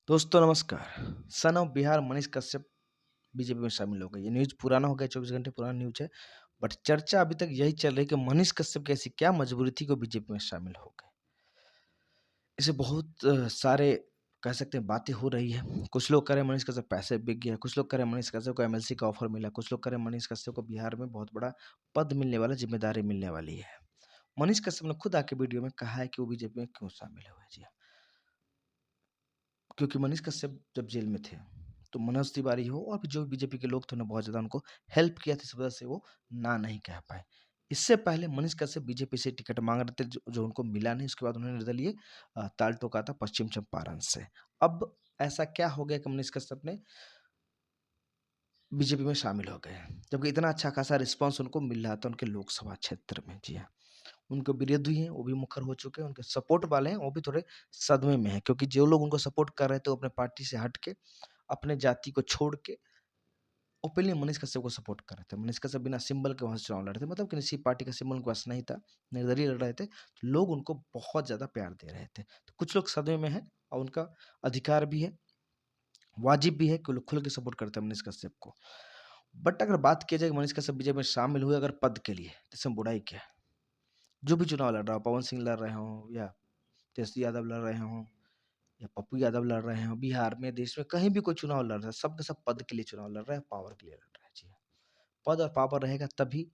दोस्तों नमस्कार। Son of Bihar Manish Kashyap BJP में शामिल हो गए। ये न्यूज़ पुराना हो गया, 24 घंटे पुराना न्यूज़ है। बट चर्चा अभी तक यही चल रही है कि मनीष कश्यप की ऐसी क्या मजबूरी थी कि वो बीजेपी में शामिल हो गए। इसे बहुत सारे कह सकते हैं बातें हो रही है। कुछ लोग कह रहे हैं मनीष कश्यप पैसे बिक गया, कुछ लोग कह रहे हैं मनीष कश्यप को एमएलसी का ऑफर मिला, कुछ लोग कह रहे हैं मनीष कश्यप को बिहार में बहुत बड़ा पद मिलने वाला, ज़िम्मेदारी मिलने वाली है। मनीष कश्यप ने खुद आके वीडियो में कहा है कि वो बीजेपी में क्यों शामिल हुए। जी हाँ। क्योंकि मनीष कश्यप जब जेल में थे, तो मनोज तिवारी हो और भी जो बीजेपी के लोग थे, उन्होंने बहुत ज़्यादा उनको हेल्प किया था, इस वजह से वो ना नहीं कह पाए। इससे पहले मनीष कश्यप बीजेपी से टिकट मांग रहे थे, जो उनको मिला नहीं। उसके बाद उन्होंने निर्दलीय ताल ठोका था पश्चिम चंपारण से। अब ऐसा क्या हो गया कि मनीष कश्यप ने बीजेपी में शामिल हो गए, जबकि इतना अच्छा खासा रिस्पॉन्स उनको मिल रहा था उनके लोकसभा क्षेत्र में। जी हाँ, उनके विरोधी हैं, वो भी मुखर हो चुके हैं, उनके सपोर्ट वाले हैं, वो भी थोड़े सदमे में हैं, क्योंकि जो लोग उनको सपोर्ट कर रहे थे, वो अपने पार्टी से हट के, अपने जाति को छोड़ के ओपनली मनीष कश्यप को सपोर्ट कर रहे थे। मनीष कश्यप बिना सिंबल के वहाँ से चुनाव लड़ रहे थे, मतलब किसी पार्टी का सिंबल उनके पास नहीं था, निर्दलीय लड़ रहे थे, तो लोग उनको बहुत ज़्यादा प्यार दे रहे थे। तो कुछ लोग सदमे में हैं और उनका अधिकार भी है, वाजिब भी है कि वो लोग खुल के सपोर्ट करते हैं मनीष कश्यप को। बट अगर बात की जाए कि मनीष कश्यप बीजेपी में शामिल हुए अगर पद के लिए, तो इसमें बुराई क्या है? जो भी चुनाव लड़ रहा हो, पवन सिंह लड़ रहे हों या तेजस्वी यादव लड़ रहे हों या पप्पू यादव लड़ रहे हों, बिहार में, देश में कहीं भी कोई चुनाव लड़ रहा है, सब के सब पद के लिए चुनाव लड़ रहे हैं, पावर के लिए लड़ रहे हैं। जी हाँ। पद और पावर रहेगा तभी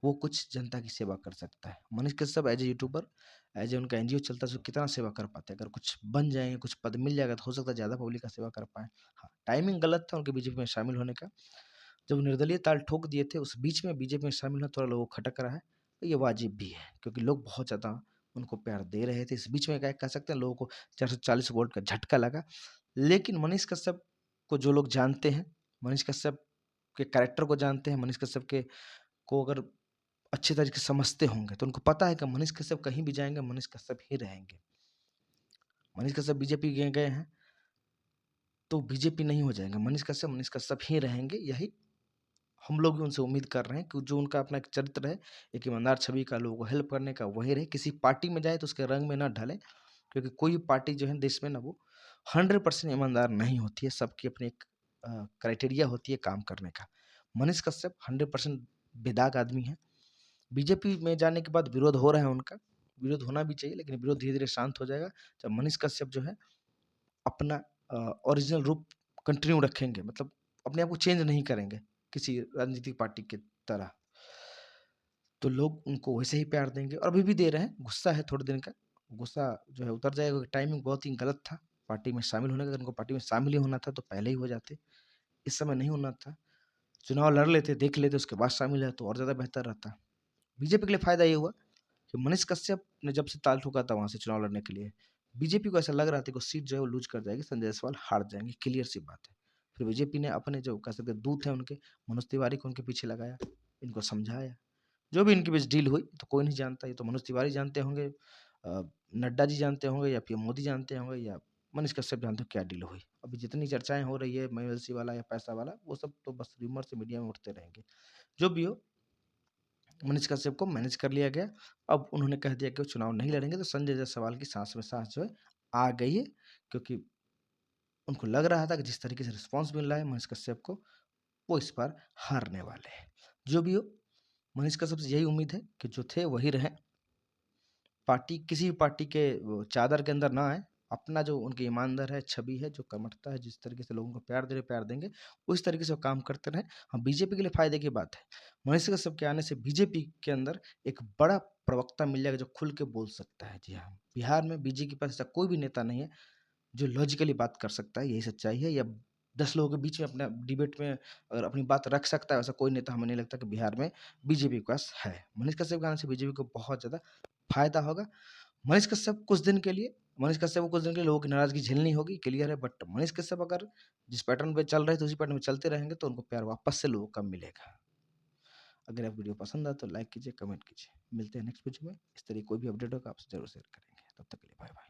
वो कुछ जनता की सेवा कर सकता है। Manish Kashyap as a YouTuber, as a उनका एनजीओ चलता है, सो कितना सेवा कर पाते हैं। अगर कुछ बन जाएँगे, कुछ पद मिल जाएगा, तो हो सकता है ज़्यादा पब्लिक का सेवा कर पाएँ। हाँ, टाइमिंग गलत था उनके बीजेपी में शामिल होने का। जब निर्दलीय ताल ठोक दिए थे, उस बीच में बीजेपी में शामिल होना थोड़ा लोगों को खटक रहा है। तो ये वाजिब भी है, क्योंकि लोग बहुत ज़्यादा उनको प्यार दे रहे थे। इस बीच में क्या कह सकते हैं, लोगों को 440 वोल्ट का झटका लगा। लेकिन मनीष कश्यप को जो लोग जानते हैं, मनीष कश्यप के कैरेक्टर को जानते हैं, मनीष कश्यप के को अगर अच्छे तरीके से समझते होंगे, तो उनको पता है कि मनीष कश्यप कहीं भी जाएँगे, मनीष कश्यप ही रहेंगे। मनीष कश्यप बीजेपी गए गए हैं, तो बीजेपी नहीं हो जाएँगे। मनीष कश्यप ही रहेंगे। यही हम लोग भी उनसे उम्मीद कर रहे हैं कि जो उनका अपना एक चरित्र है, एक ईमानदार छवि का, लोगों को हेल्प करने का, वही रहे। किसी पार्टी में जाए तो उसके रंग में ना ढले, क्योंकि कोई पार्टी जो है देश में ना, वो 100% ईमानदार नहीं होती है। सबकी अपनी एक क्राइटेरिया होती है काम करने का। मनीष कश्यप 100% बेदाग आदमी है। बीजेपी में जाने के बाद विरोध हो रहा है उनका, विरोध होना भी चाहिए, लेकिन विरोध धीरे-धीरे शांत हो जाएगा जब मनीष कश्यप जो है अपना ओरिजिनल रूप कंटिन्यू रखेंगे, मतलब अपने आप को चेंज नहीं करेंगे किसी राजनीतिक पार्टी की तरह। तो लोग उनको वैसे ही प्यार देंगे और अभी भी दे रहे हैं। गुस्सा है थोड़े दिन का, गुस्सा जो है उतर जाएगा, क्योंकि टाइमिंग बहुत ही गलत था पार्टी में शामिल होने का। अगर उनको पार्टी में शामिल ही होना था तो पहले ही हो जाते, इस समय नहीं होना था। चुनाव लड़ लेते, देख लेते, उसके बाद शामिल है तो और ज़्यादा बेहतर रहता। बीजेपी के लिए फ़ायदा ये हुआ कि मनीष कश्यप ने जब से ताल ठोका था वहाँ से चुनाव लड़ने के लिए, बीजेपी को ऐसा लग रहा था कि वो सीट जो है वो लूज़ कर जाएगी, संजय जायसवाल हार जाएँगे, क्लियर सी बात है। फिर बीजेपी ने अपने जो कह सकते हैं दूत हैं उनके, मनोज तिवारी को उनके पीछे लगाया, इनको समझाया। जो भी इनके बीच डील हुई तो कोई नहीं जानता, ये तो मनोज तिवारी जानते होंगे, नड्डा जी जानते होंगे या पीएम मोदी जानते होंगे या मनीष कश्यप जानते हो क्या डील हुई। अभी जितनी चर्चाएँ हो रही है एमएलसी वाला या पैसा वाला, वो सब तो बस रूमर से मीडिया में उठते रहेंगे। जो भी हो, मनीष कश्यप को मैनेज कर लिया गया। अब उन्होंने कह दिया कि वो चुनाव नहीं लड़ेंगे, तो संजय जायसवाल की साँस में साँस जो है आ गई है, क्योंकि उनको लग रहा था कि जिस तरीके से रिस्पॉन्स मिल रहा है मनीष कश्यप को, वो इस बार हारने वाले हैं। जो भी हो, मनीष कश्यप से यही उम्मीद है कि जो थे वही रहें। पार्टी किसी भी पार्टी के वो चादर के अंदर ना आए। अपना जो उनकी ईमानदार है, छवि है, जो कर्मठता है, जिस तरीके से लोगों को प्यार दे रहे, प्यार देंगे, उस तरीके से वो काम करते रहें। हाँ, बीजेपी के लिए फ़ायदे की बात है। मनीष कश्यप के आने से बीजेपी के अंदर एक बड़ा प्रवक्ता मिल जाएगा जो खुल के बोल सकता है। जी हाँ, बिहार में बीजेपी के पास ऐसा कोई भी नेता नहीं है जो लॉजिकली बात कर सकता है, यही सच्चाई है। या 10 लोगों के बीच में अपना डिबेट में अगर अपनी बात रख सकता है, वैसा कोई नेता हमें नहीं लगता कि बिहार में बीजेपी के पास है। मनीष कश्यप के आने से बीजेपी को बहुत ज़्यादा फ़ायदा होगा। मनीष कश्यप को कुछ दिन के लिए लोगों की नाराज़गी झेलनी होगी, क्लियर है। बट मनीष कश्यप अगर जिस पैटर्न पे चल रहे थे, उसी पैटर्न में चलते रहेंगे, तो उनको प्यार वापस से लोगों का मिलेगा। अगर आप वीडियो पसंद आए तो लाइक कीजिए, कमेंट कीजिए। मिलते हैं नेक्स्ट वीडियो में। इस तरह कोई भी अपडेट होगा आपसे ज़रूर शेयर करेंगे। तब तक के लिए बाय बाय।